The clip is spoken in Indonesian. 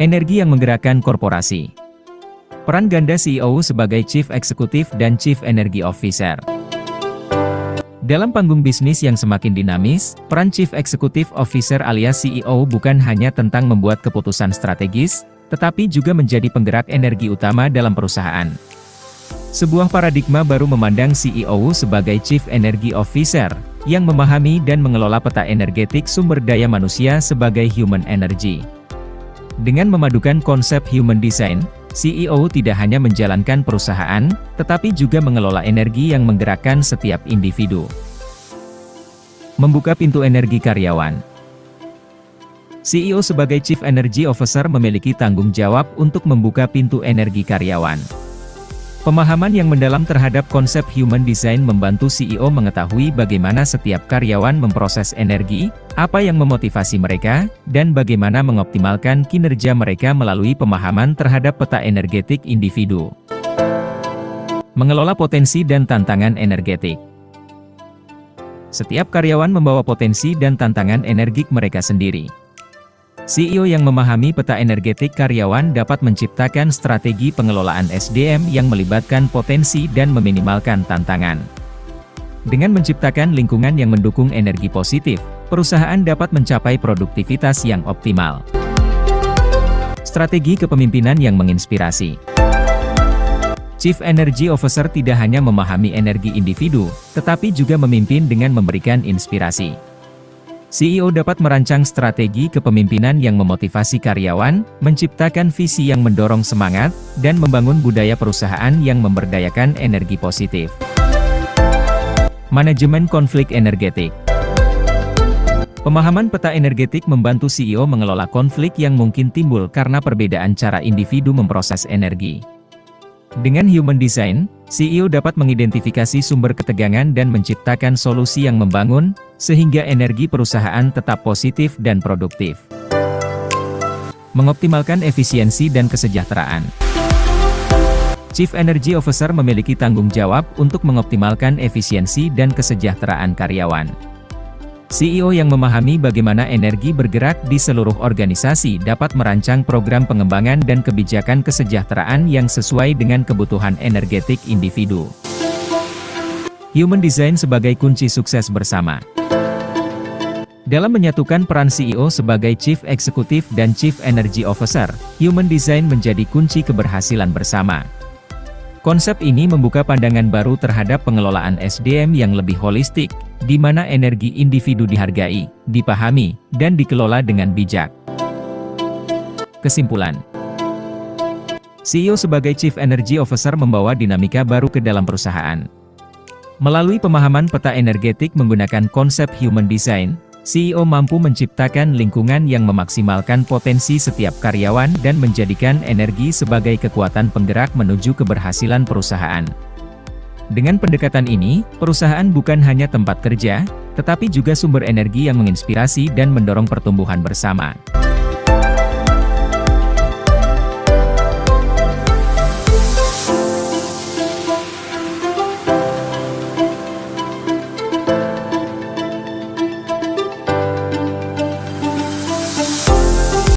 Energi yang menggerakkan korporasi. Peran ganda CEO sebagai Chief Executive dan Chief Energy Officer. Dalam panggung bisnis yang semakin dinamis, peran Chief Executive Officer alias CEO bukan hanya tentang membuat keputusan strategis, tetapi juga menjadi penggerak energi utama dalam perusahaan. Sebuah paradigma baru memandang CEO sebagai Chief Energy Officer, yang memahami dan mengelola peta energetik sumber daya manusia sebagai human energy. Dengan memadukan konsep human design, CEO tidak hanya menjalankan perusahaan, tetapi juga mengelola energi yang menggerakkan setiap individu. Membuka pintu energi karyawan. CEO sebagai Chief Energy Officer memiliki tanggung jawab untuk membuka pintu energi karyawan. Pemahaman yang mendalam terhadap konsep human design membantu CEO mengetahui bagaimana setiap karyawan memproses energi, apa yang memotivasi mereka, dan bagaimana mengoptimalkan kinerja mereka melalui pemahaman terhadap peta energetik individu. Mengelola potensi dan tantangan energetik. Setiap karyawan membawa potensi dan tantangan energik mereka sendiri. CEO yang memahami peta energetik karyawan dapat menciptakan strategi pengelolaan SDM yang melibatkan potensi dan meminimalkan tantangan. Dengan menciptakan lingkungan yang mendukung energi positif, perusahaan dapat mencapai produktivitas yang optimal. Strategi kepemimpinan yang menginspirasi. Chief Energy Officer tidak hanya memahami energi individu, tetapi juga memimpin dengan memberikan inspirasi. CEO dapat merancang strategi kepemimpinan yang memotivasi karyawan, menciptakan visi yang mendorong semangat, dan membangun budaya perusahaan yang memberdayakan energi positif. Manajemen konflik energetik. Pemahaman peta energetik membantu CEO mengelola konflik yang mungkin timbul karena perbedaan cara individu memproses energi. Dengan human design, CEO dapat mengidentifikasi sumber ketegangan dan menciptakan solusi yang membangun, sehingga energi perusahaan tetap positif dan produktif. Mengoptimalkan efisiensi dan kesejahteraan. Chief Energy Officer memiliki tanggung jawab untuk mengoptimalkan efisiensi dan kesejahteraan karyawan. CEO yang memahami bagaimana energi bergerak di seluruh organisasi dapat merancang program pengembangan dan kebijakan kesejahteraan yang sesuai dengan kebutuhan energetik individu. Human design sebagai kunci sukses bersama. Dalam menyatukan peran CEO sebagai Chief Executive dan Chief Energy Officer, human design menjadi kunci keberhasilan bersama. Konsep ini membuka pandangan baru terhadap pengelolaan SDM yang lebih holistik, di mana energi individu dihargai, dipahami, dan dikelola dengan bijak. Kesimpulan. CEO sebagai Chief Energy Officer membawa dinamika baru ke dalam perusahaan. Melalui pemahaman peta energetik menggunakan konsep human design, CEO mampu menciptakan lingkungan yang memaksimalkan potensi setiap karyawan dan menjadikan energi sebagai kekuatan penggerak menuju keberhasilan perusahaan. Dengan pendekatan ini, perusahaan bukan hanya tempat kerja, tetapi juga sumber energi yang menginspirasi dan mendorong pertumbuhan bersama.